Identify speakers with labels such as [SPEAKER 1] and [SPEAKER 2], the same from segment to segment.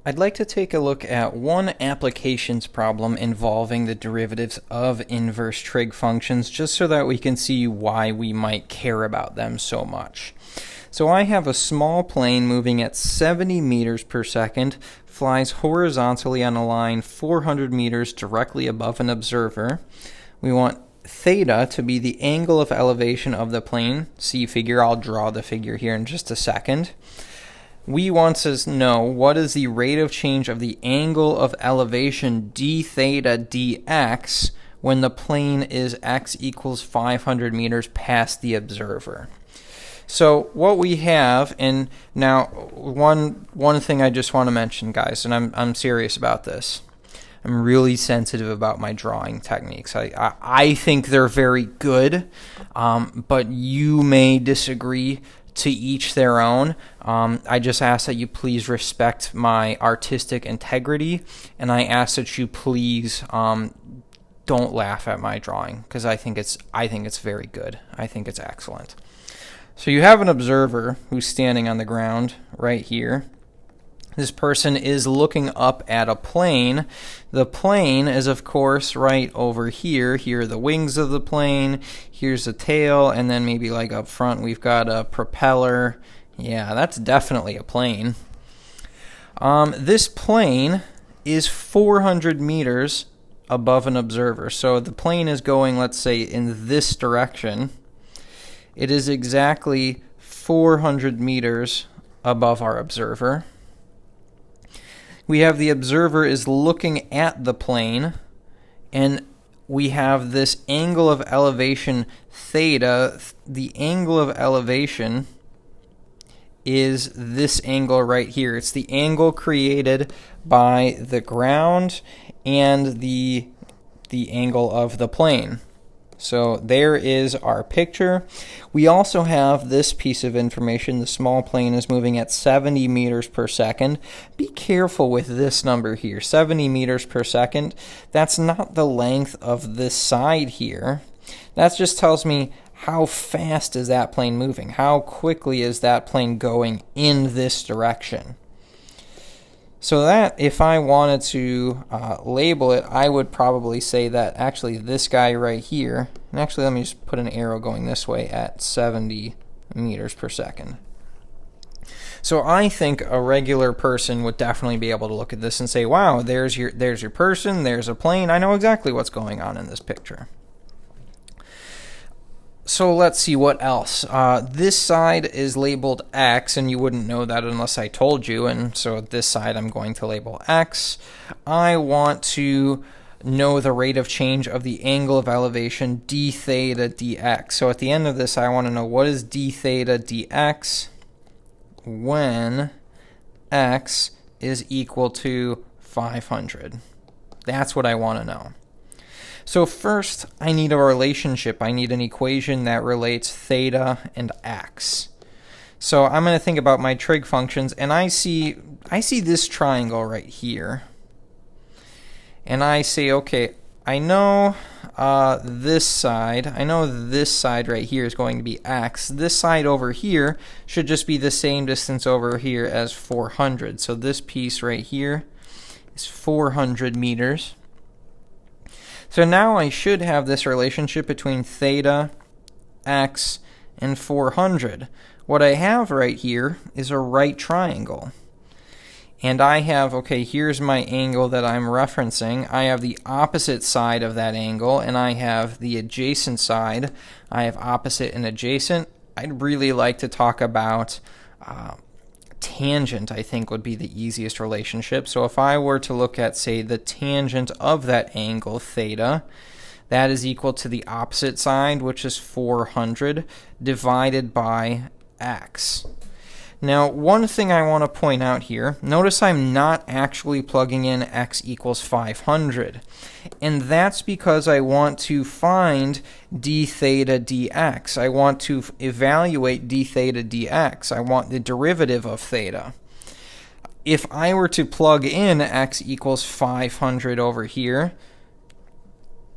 [SPEAKER 1] I'd like to take a look at one applications problem involving the derivatives of inverse trig functions, just so that we can see why we might care about them so much. So I have a small plane moving at 70 meters per second, flies horizontally on a line 400 meters directly above an observer. We want theta to be the angle of elevation of the plane. See figure, I'll draw the figure here in just a second. We want to know what is the rate of change of the angle of elevation d theta dx when the plane is x equals 500 meters past the observer. So what we have, and now one thing I just want to mention, guys, and I'm serious about this. I'm really sensitive about my drawing techniques. I think they're very good, but you may disagree. To each their own. I just ask that you please respect my artistic integrity, and I ask that you please don't laugh at my drawing, because I think it's very good. I think it's excellent. So you have an observer who's standing on the ground right here. This person is looking up at a plane. The plane is, of course, right over here. Here are the wings of the plane. Here's the tail, and then maybe like up front we've got a propeller. Yeah, that's definitely a plane. This plane is 400 meters above an observer. So the plane is going, let's say, in this direction. It is exactly 400 meters above our observer. We have the observer is looking at the plane, and we have this angle of elevation theta. The angle of elevation is this angle right here. It's the angle created by the ground and the angle of the plane. So there is our picture. We also have this piece of information. The small plane is moving at 70 meters per second. Be careful with this number here, 70 meters per second. That's not the length of this side here. That just tells me how fast is that plane moving? How quickly is that plane going in this direction? So that, if I wanted to label it, I would probably say that actually this guy right here, and actually let me just put an arrow going this way at 70 meters per second. So I think a regular person would definitely be able to look at this and say, wow, there's your person, there's a plane, I know exactly what's going on in this picture. So let's see what else. This side is labeled X, and you wouldn't know that unless I told you, and so this side I'm going to label X. I want to know the rate of change of the angle of elevation d theta dx. So at the end of this, I want to know what is d theta dx when x is equal to 500. That's what I want to know. So first, I need a relationship. I need an equation that relates theta and x. So I'm going to think about my trig functions, and I see this triangle right here. And I say, okay, I know this side right here is going to be x. This side over here should just be the same distance over here as 400. So this piece right here is 400 meters. So now I should have this relationship between theta, x, and 400. What I have right here is a right triangle. And I have, okay, here's my angle that I'm referencing. I have the opposite side of that angle, and I have the adjacent side. I have opposite and adjacent. I'd really like to talk about tangent, I think, would be the easiest relationship. So if I were to look at, say, the tangent of that angle, theta, that is equal to the opposite side, which is 400, divided by x. Now, one thing I want to point out here, notice I'm not actually plugging in x equals 500. And that's because I want to find d theta dx. I want to evaluate d theta dx. I want the derivative of theta. If I were to plug in x equals 500 over here,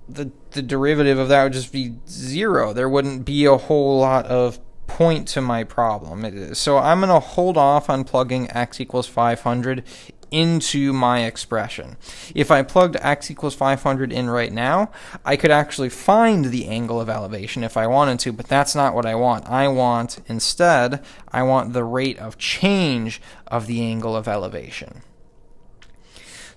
[SPEAKER 1] the derivative of that would just be 0. There wouldn't be a whole lot of point to my problem. So I'm going to hold off on plugging x equals 500 into my expression. If I plugged x equals 500 in right now, I could actually find the angle of elevation if I wanted to, but that's not what I want. Instead, I want the rate of change of the angle of elevation.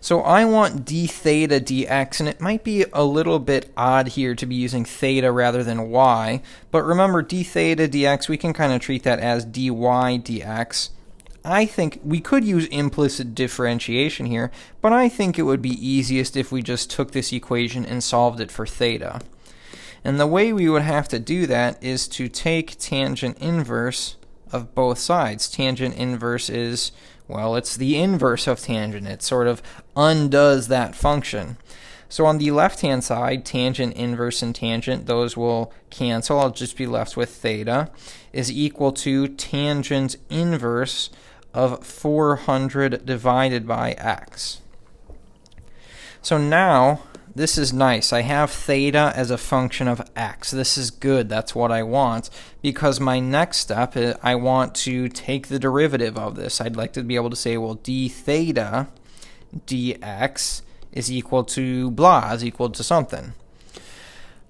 [SPEAKER 1] So I want d theta dx, and it might be a little bit odd here to be using theta rather than y, but remember d theta dx, we can kind of treat that as dy dx. I think we could use implicit differentiation here, but I think it would be easiest if we just took this equation and solved it for theta. And the way we would have to do that is to take tangent inverse of both sides. Tangent inverse is, well, it's the inverse of tangent. It sort of undoes that function. So on the left-hand side, tangent inverse and tangent, those will cancel. I'll just be left with theta is equal to tangent inverse of 400 divided by x. So now, this is nice. I have theta as a function of x. This is good. That's what I want, because my next step is I want to take the derivative of this. I'd like to be able to say, well, d theta dx is equal to blah, is equal to something.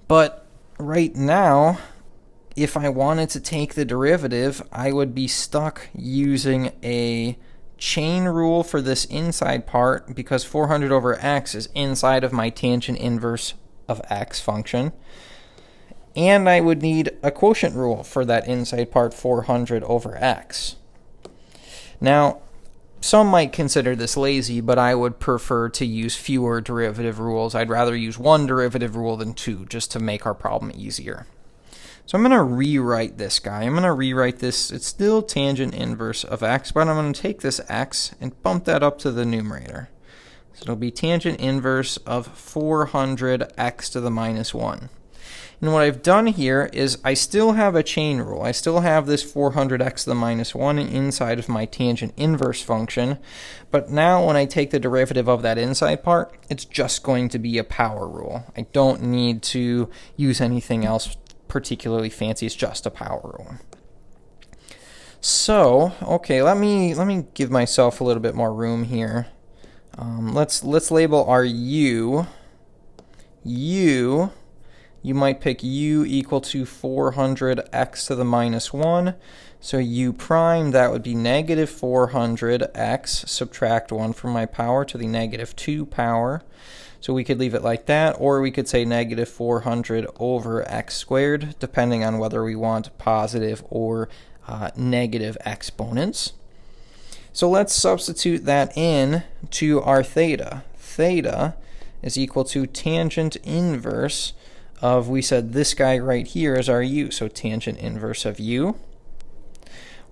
[SPEAKER 1] But right now, if I wanted to take the derivative, I would be stuck using a chain rule for this inside part, because 400 over x is inside of my tangent inverse of x function. And I would need a quotient rule for that inside part, 400 over x. Now, some might consider this lazy, but I would prefer to use fewer derivative rules. I'd rather use one derivative rule than two, just to make our problem easier. So I'm going to rewrite this guy. I'm going to rewrite this. It's still tangent inverse of x, but I'm going to take this x and bump that up to the numerator. So it'll be tangent inverse of 400 x to the minus 1. And what I've done here is I still have a chain rule. I still have this 400x to the minus 1 inside of my tangent inverse function. But now when I take the derivative of that inside part, it's just going to be a power rule. I don't need to use anything else particularly fancy. It's just a power rule. So, okay, let me give myself a little bit more room here. Let's label our u. You might pick u equal to 400x to the minus 1. So u prime, that would be negative 400x, subtract 1 from my power to the negative 2 power. So we could leave it like that, or we could say negative 400 over x squared, depending on whether we want positive or negative exponents. So let's substitute that in to our theta. Theta is equal to tangent inverse of, we said this guy right here is our u, so tangent inverse of u.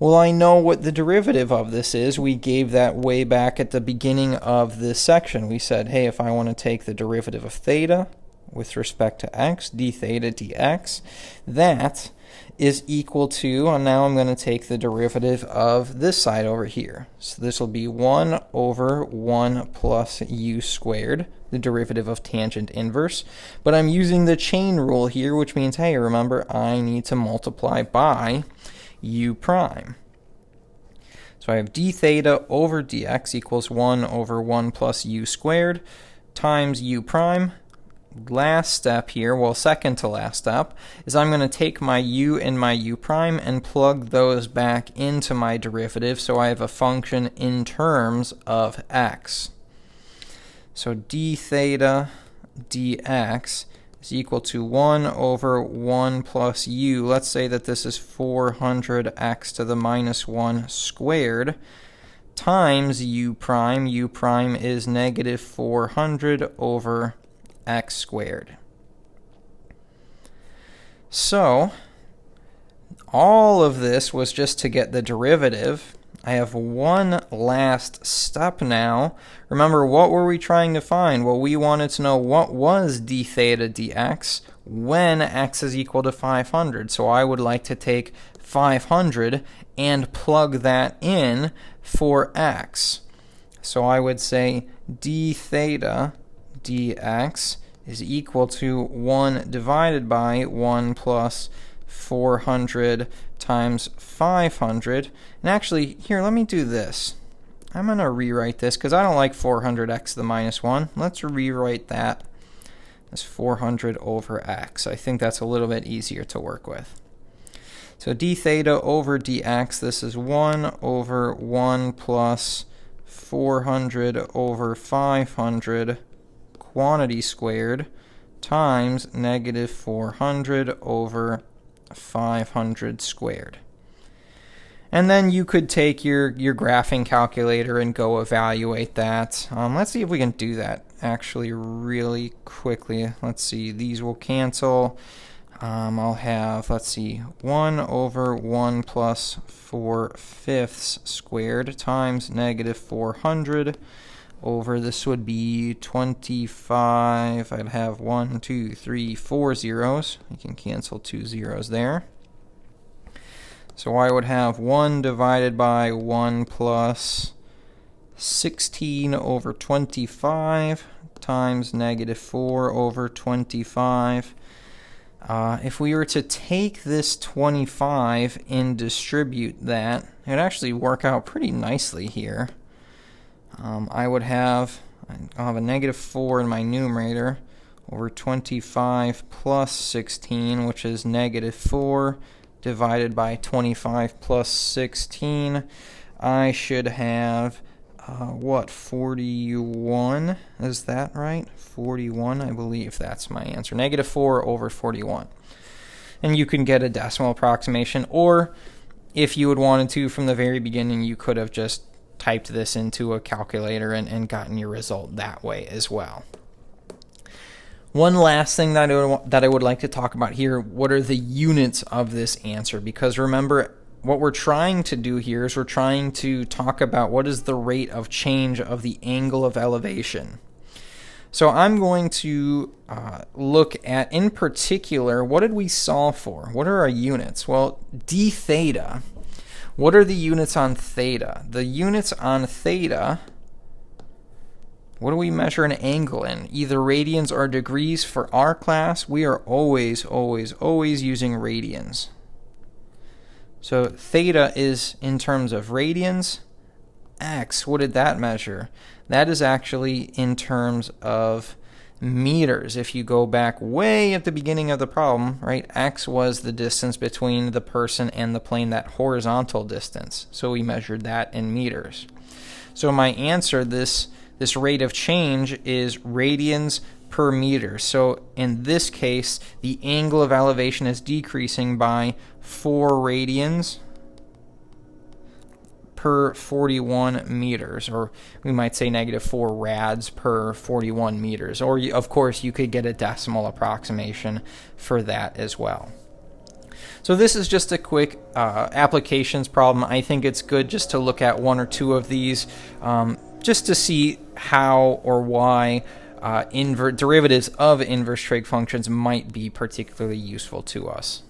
[SPEAKER 1] Well, I know what the derivative of this is. We gave that way back at the beginning of this section. We said, hey, if I want to take the derivative of theta with respect to x, d theta dx, that is equal to, and now I'm going to take the derivative of this side over here. So this will be 1 over 1 plus u squared, the derivative of tangent inverse. But I'm using the chain rule here, which means, hey, remember, I need to multiply by u prime. So I have d theta over dx equals 1 over 1 plus u squared times u prime. Last step here, well, second to last step, is I'm going to take my u and my u prime and plug those back into my derivative, so I have a function in terms of x. So d theta dx is equal to 1 over 1 plus u. Let's say that this is 400x to the minus 1 squared times u prime. U prime is negative 400 over x squared. So all of this was just to get the derivative. I have one last step now. Remember, what were we trying to find? Well, we wanted to know what was d theta dx when x is equal to 500. So I would like to take 500 and plug that in for x. So I would say d theta dx is equal to 1 divided by 1 plus 400 times 500. And actually, here, let me do this. I'm going to rewrite this because I don't like 400x to the minus 1. Let's rewrite that as 400 over x. I think that's a little bit easier to work with. So d theta over dx, this is 1 over 1 plus 400 over 500 quantity squared times negative 400 over 500 squared. And then you could take your graphing calculator and go evaluate that. Let's see if we can do that actually really quickly. Let's see, these will cancel. I'll have, let's see, 1 over 1 plus 4/5 squared times negative 400 over, this would be 25. I'd have 1, 2, 3, 4 zeros. You can cancel 2 zeros there. So I would have 1 divided by 1 plus 16 over 25 times negative 4 over 25. If we were to take this 25 and distribute that, it would actually work out pretty nicely here. I'll have a negative 4 in my numerator over 25 plus 16, which is negative 4 divided by 25 plus 16. I should have, 41? Is that right? 41, I believe that's my answer. Negative 4 over 41. And you can get a decimal approximation, or if you had wanted to from the very beginning, you could have just typed this into a calculator and gotten your result that way as well. One last thing that I would like to talk about here, what are the units of this answer? Because remember, what we're trying to do here is we're trying to talk about what is the rate of change of the angle of elevation. So I'm going to look at, in particular, what did we solve for? What are our units? Well, d theta. What are the units on theta? The units on theta, what do we measure an angle in? Either radians or degrees. For our class, we are always using radians. So theta is in terms of radians. X, what did that measure? That is actually in terms of meters. If you go back way at the beginning of the problem, right, x was the distance between the person and the plane, that horizontal distance. So we measured that in meters. So my answer, this rate of change, is radians per meter. So in this case, the angle of elevation is decreasing by 4 radians per 41 meters, or we might say negative 4 rads per 41 meters. Or, of course, you could get a decimal approximation for that as well. So this is just a quick applications problem. I think it's good just to look at 1 or 2 of these just to see how or why derivatives of inverse trig functions might be particularly useful to us.